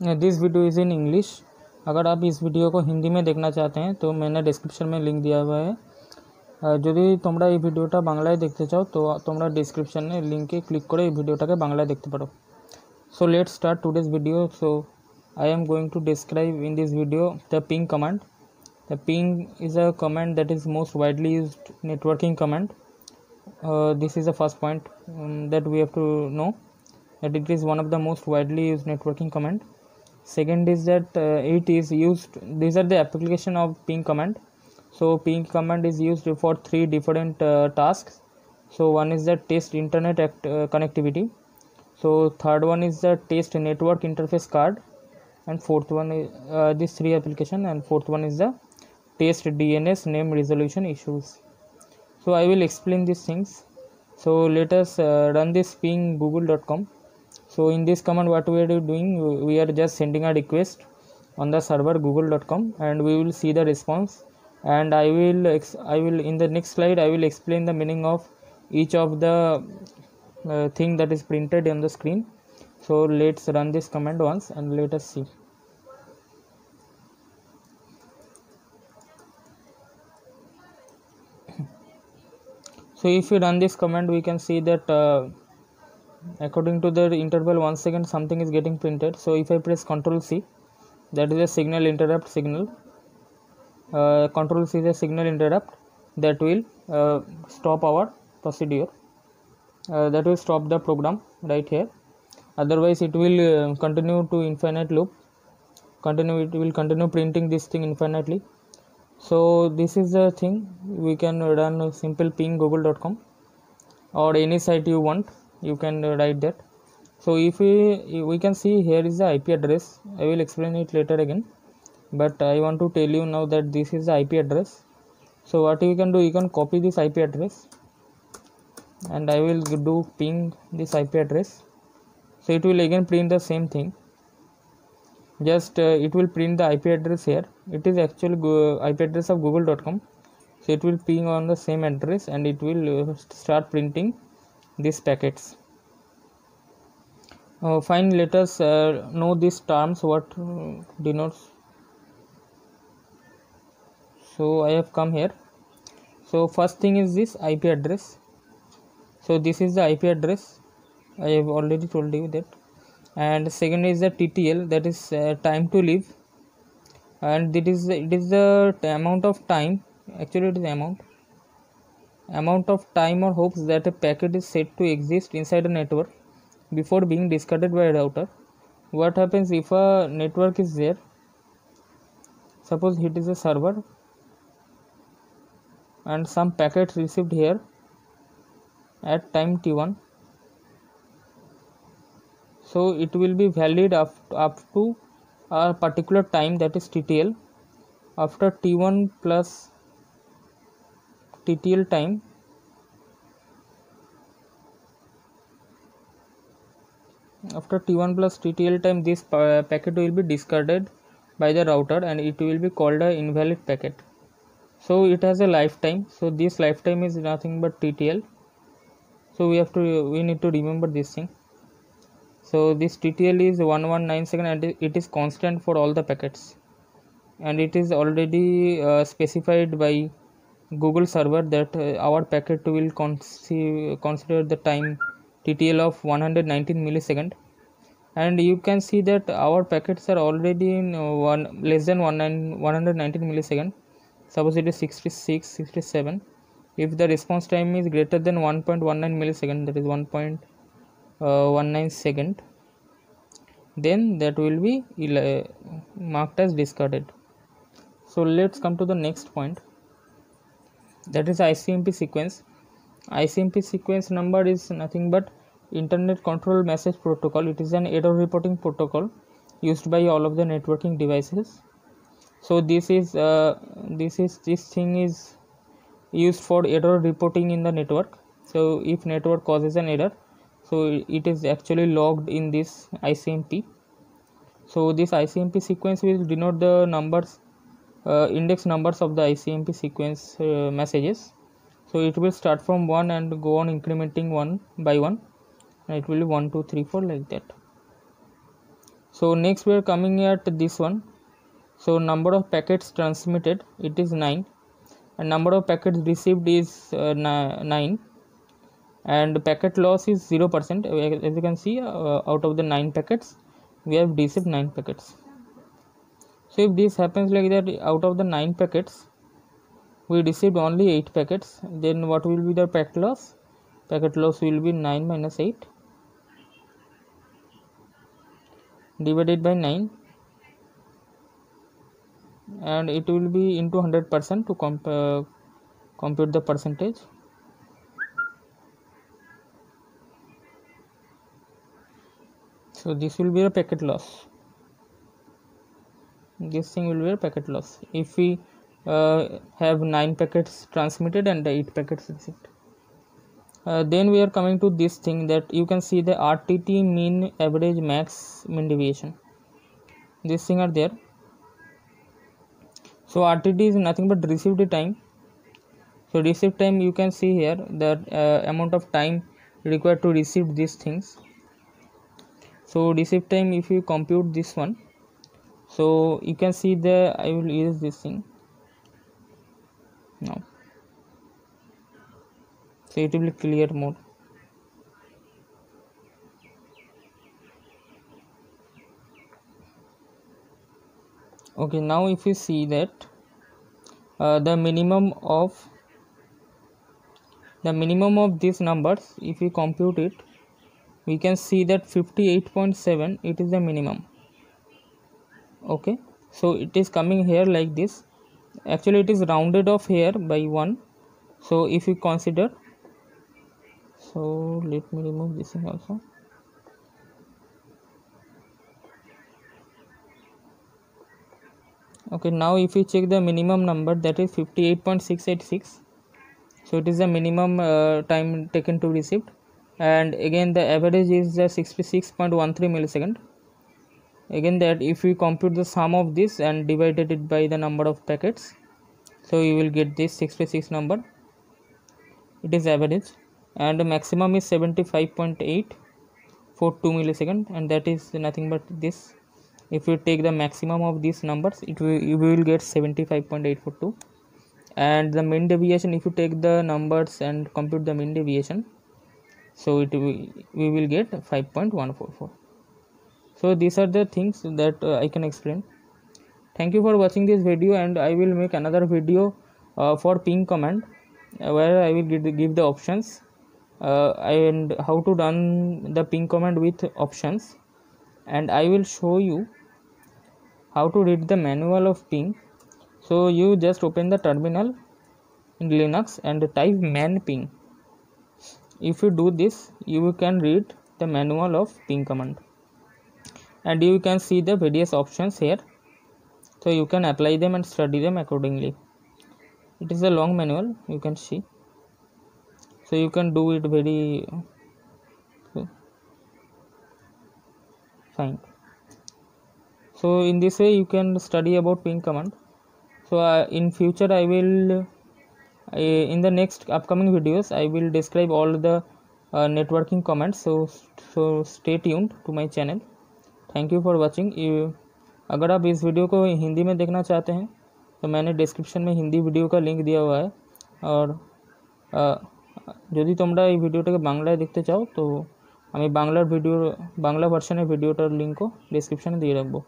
This video is in English. अगर आप इस वीडियो को हिंदी में देखना चाहते हैं तो मैंने डिस्क्रिप्शन में लिंक दिया हुआ है। যদি তোমরা এই ভিডিওটা বাংলায় দেখতে চাও তো তোমরা ডিসক্রিপশনে লিঙ্কে ক্লিক করে এই ভিডিওটাকে বাংলায় দেখতে পারো। So let's start today's video. So I am going to describe in this video the ping command. The ping is a command that is most widely used networking command. This is the first point that we have to know, that it is one of the most widely used networking command. Second is that it is used, these are the application of ping command. So ping command is used for three different tasks. So one is the test internet connectivity. So third one is the test network interface card, and fourth one is these three application, and fourth one is the test DNS name resolution issues. So I will explain these things. So let us run this ping google.com. So in this command what we are doing, we are just sending a request on the server google.com and we will see the response, and I will in the next slide I will explain the meaning of each of the thing that is printed on the screen. So let's run this command once and let us see. So if we run this command, we can see that according to the interval 1 second something is getting printed. So if I press Ctrl C, that is a signal interrupt signal. Ctrl C is a signal interrupt that will stop our procedure, that will stop the program right here. Otherwise it will continue to infinite loop, it will continue printing this thing infinitely. So this is the thing. We can run a simple ping google.com or any site you want, you can write that. So if we can see here is the IP address. I will explain it later again, but I want to tell you now that this is the IP address. So what you can do, you can copy this IP address and I will do ping this IP address. So it will again print the same thing, just it will print the IP address here. It is actually IP address of google.com. So it will ping on the same address and it will start printing these packets. Fine, let us know these terms what denotes. So I have come here. So first thing is this IP address. So this is the IP address, I have already told you that. And second is the TTL, that is time to live, and it is the amount of time, actually it is amount of time or hopes that a packet is said to exist inside a network before being discarded by a router. What happens if a network is there, suppose it is a server and some packets received here at time t1, so it will be valid up to a particular time, that is TTL. After t1 plus TTL time, after t1 plus TTL time, this packet will be discarded by the router and it will be called a invalid packet. So it has a lifetime, so this lifetime is nothing but TTL. So we need to remember this thing. So this TTL is 119 second and it is constant for all the packets, and it is already specified by Google server that our packet will consider the time TTL of 119 millisecond, and you can see that our packets are already in less than 119 millisecond. Suppose it is 66, 67. If the response time is greater than 1.19 millisecond, that is 1.19 second, then that will be marked as discarded. So let's come to the next point, that is ICMP sequence. ICMP sequence number is nothing but Internet Control Message Protocol. It is an error reporting protocol used by all of the networking devices. So this thing is used for error reporting in the network. So if network causes an error, so it is actually logged in this ICMP. So this ICMP sequence will denote the numbers, index numbers of the ICMP sequence messages. So it will start from 1 and go on incrementing one by one, and it will be 1 2 3 4 like that. So next we are coming at this one. So number of packets transmitted, it is 9, and number of packets received is 9, and packet loss is 0%. As you can see, out of the 9 packets we have received 9 packets. So if this happens like that, out of the 9 packets we received only 8 packets, then what will be the packet loss? Packet loss will be 9 minus 8 divided by 9, and it will be into 100% to compute the percentage. So this will be a packet loss. This thing will be a packet loss if we have 9 packets transmitted and 8 packets received. Then we are coming to this thing that you can see the RTT, mean, average, max, mean deviation. These things are there. So RTT is nothing but received time. So received time, you can see here that amount of time required to receive these things. So received time, if you compute this one, so you can see the, I will use this thing now, so it will be clear mode. Okay, now if you see that the minimum of these numbers, if we compute it, we can see that 58.7, it is the minimum. Okay, so it is coming here like this. Actually it is rounded off here by 1. So if you consider, so let me remove this thing also. Okay, now if you check the minimum number, that is 58.686. so it is the minimum time taken to receive, and again the average is 66.13 millisecond. Again, that if we compute the sum of this and divided it by the number of packets, so you will get this 66 number. It is average, and the maximum is 75.842 millisecond, and that is nothing but this. If you take the maximum of these numbers, you will get 75.842, and the mean deviation, if you take the numbers and compute the mean deviation, so we will get 5.144. So these are the things that I can explain. Thank you for watching this video, and I will make another video for ping command where I will give the options and how to run the ping command with options, and I will show you how to read the manual of ping. So you just open the terminal in Linux and type man ping. If you do this, you can read the manual of ping command, and you can see the various options here, so you can apply them and study them accordingly. It is a long manual, you can see, so you can do it very fine. So in this way you can study about ping command. So in future I will in the next upcoming videos I will describe all the networking commands, so stay tuned to my channel. Thank you for watching. अगर आप इस video को हिंदी में देखना चाहते हैं तो मैंने डिस्क्रिप्शन में हिंदी वीडियो का लिंक दिया हुआ है, और যদি তোমরা এই ভিডিওটাকে বাংলায় দেখতে চাও তো আমি বাংলা ভার্সনের ভিডিওটার লিঙ্কও ডিসক্রিপশনে দিয়ে রাখবো.